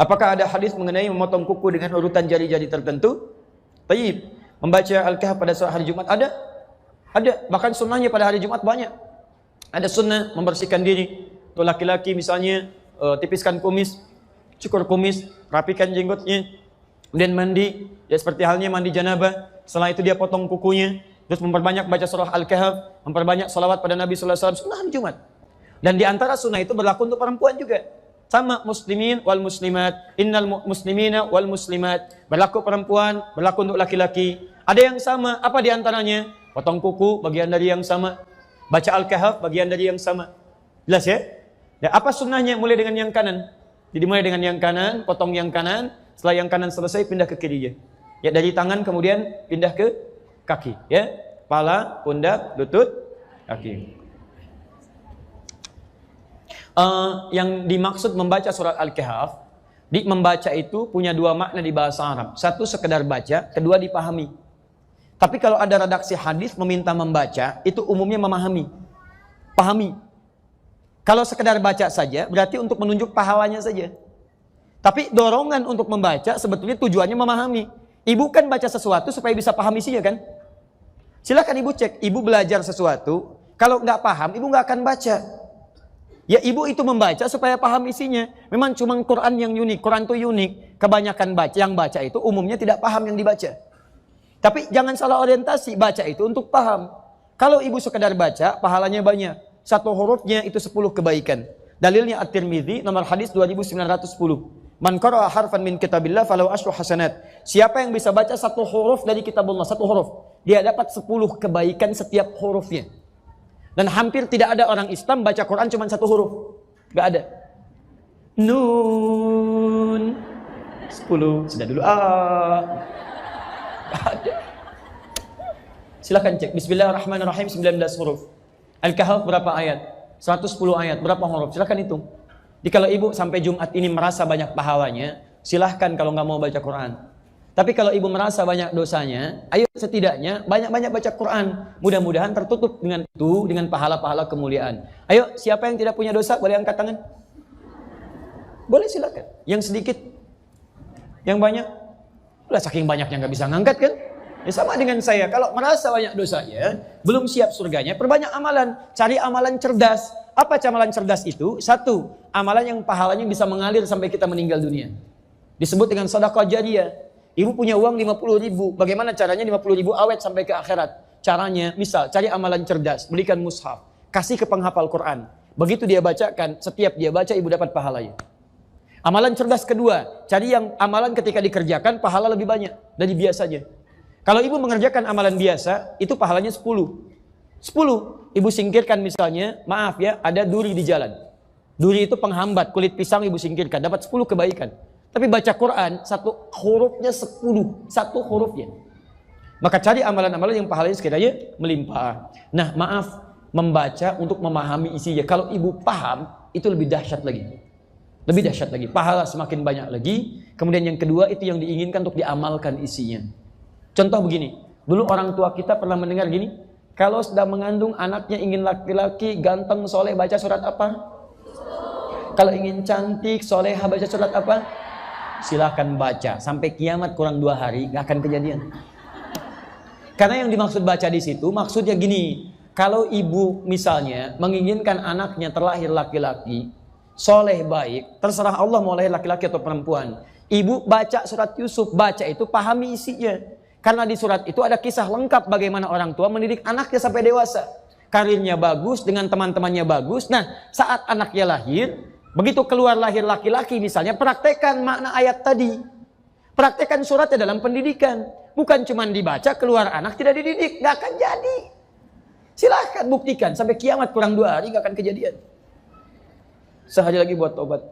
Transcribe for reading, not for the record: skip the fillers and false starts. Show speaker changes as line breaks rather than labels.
Apakah ada hadis mengenai memotong kuku dengan urutan jari-jari tertentu? Tayyib. Membaca Al-Kahf pada hari Jumat ada? Ada. Bahkan sunnahnya pada hari Jumat banyak. Ada sunnah membersihkan diri. Untuk laki-laki misalnya tipiskan kumis, cukur kumis, rapikan jenggotnya, kemudian mandi, ya seperti halnya mandi janabah. Setelah itu dia potong kukunya, terus memperbanyak baca surah Al-Kahf, memperbanyak salawat pada Nabi sallallahu alaihi wasallam. Sunnah hari Jumat. Dan di antara sunnah itu berlaku untuk perempuan juga. Sama muslimin wal muslimat, innal muslimina wal muslimat. Berlaku perempuan, berlaku untuk laki-laki. Ada yang sama, apa di antaranya? Potong kuku, bagian dari yang sama. Baca Al-Kahf, bagian dari yang sama. Jelas ya? Ya, apa sunnahnya? Mulai dengan yang kanan. Jadi mulai dengan yang kanan, potong yang kanan. Setelah yang kanan selesai, pindah ke kirinya. Ya, dari tangan kemudian pindah ke kaki. Ya, kepala, pundak, lutut, kaki. Yang dimaksud membaca surat Al-Kahf, membaca itu punya dua makna di bahasa Arab. Satu sekedar baca, kedua dipahami. Tapi kalau ada redaksi hadis meminta membaca, itu umumnya memahami, pahami. Kalau sekedar baca saja, berarti untuk menunjuk pahalanya saja. Tapi dorongan untuk membaca sebetulnya tujuannya memahami. Ibu kan baca sesuatu supaya bisa paham isinya kan? Silakan ibu cek, ibu belajar sesuatu, kalau nggak paham, ibu nggak akan baca. Ya ibu itu membaca supaya paham isinya. Memang cuma Quran yang unik. Quran itu unik. Kebanyakan yang baca itu umumnya tidak paham yang dibaca. Tapi jangan salah orientasi. Baca itu untuk paham. Kalau ibu sekedar baca, pahalanya banyak. Satu hurufnya itu 10 kebaikan. Dalilnya At-Tirmidzi nomor hadis 2910. Man qara'a harfan min kitabillah falahu asyru hasanat. Siapa yang bisa baca satu huruf dari kitabullah, satu huruf, dia dapat 10 kebaikan setiap hurufnya. Dan hampir tidak ada orang Islam baca Quran cuma satu huruf. Gak ada. Nun 10. Sudah dulu. Gak ada. Silakan cek. Bismillahirrahmanirrahim 19 huruf. Al-Kahf berapa ayat? 110 ayat. Berapa huruf? Silakan hitung. Jadi kalau ibu sampai Jumat ini merasa banyak pahalanya, silahkan kalau nggak mau baca Quran. Tapi kalau ibu merasa banyak dosanya, ayo setidaknya banyak-banyak baca Quran. Mudah-mudahan tertutup dengan itu, dengan pahala-pahala kemuliaan. Ayo, siapa yang tidak punya dosa, boleh angkat tangan? Boleh silakan. Yang sedikit, yang banyak, udah saking banyaknya nggak bisa ngangkat kan? Ya sama dengan saya, kalau merasa banyak dosanya, belum siap surganya, perbanyak amalan. Cari amalan cerdas. Apa amalan cerdas itu? Satu, amalan yang pahalanya bisa mengalir sampai kita meninggal dunia. Disebut dengan sedekah jariyah. Ibu punya uang 50.000, bagaimana caranya 50.000 awet sampai ke akhirat? Caranya, misal, cari amalan cerdas, belikan mushaf, kasih ke penghafal Quran. Begitu dia bacakan, setiap dia baca, ibu dapat pahalanya. Amalan cerdas kedua, cari yang amalan ketika dikerjakan, pahala lebih banyak dari biasanya. Kalau ibu mengerjakan amalan biasa, itu pahalanya 10. 10, ibu singkirkan misalnya, maaf ya, ada duri di jalan. Duri itu penghambat, kulit pisang ibu singkirkan, dapat 10 kebaikan. Tapi baca Quran, satu hurufnya 10, satu hurufnya. Maka cari amalan-amalan yang pahalanya sekiranya melimpah. Nah maaf, membaca untuk memahami isinya. Kalau ibu paham, itu lebih dahsyat lagi. Lebih dahsyat lagi, pahala semakin banyak lagi. Kemudian yang kedua, itu yang diinginkan untuk diamalkan isinya. Contoh begini, dulu orang tua kita pernah mendengar gini, kalau sedang mengandung anaknya ingin laki-laki, ganteng, soleh, baca surat apa? Kalau ingin cantik, soleha, baca surat apa? Silakan baca sampai kiamat kurang 2 hari gak akan kejadian. Karena yang dimaksud baca di situ maksudnya gini, kalau ibu misalnya menginginkan anaknya terlahir laki-laki, soleh baik, terserah Allah mau lahir laki-laki atau perempuan. Ibu baca surat Yusuf, baca itu pahami isinya. Karena di surat itu ada kisah lengkap bagaimana orang tua mendidik anaknya sampai dewasa. Karirnya bagus, dengan teman-temannya bagus. Nah, saat anaknya lahir, begitu keluar lahir laki-laki misalnya, praktekkan makna ayat tadi. Praktekkan suratnya dalam pendidikan. Bukan cuma dibaca, keluar anak tidak dididik. Gak akan jadi. Silahkan buktikan. Sampai kiamat kurang 2 hari gak akan kejadian. Sehari lagi buat tobat.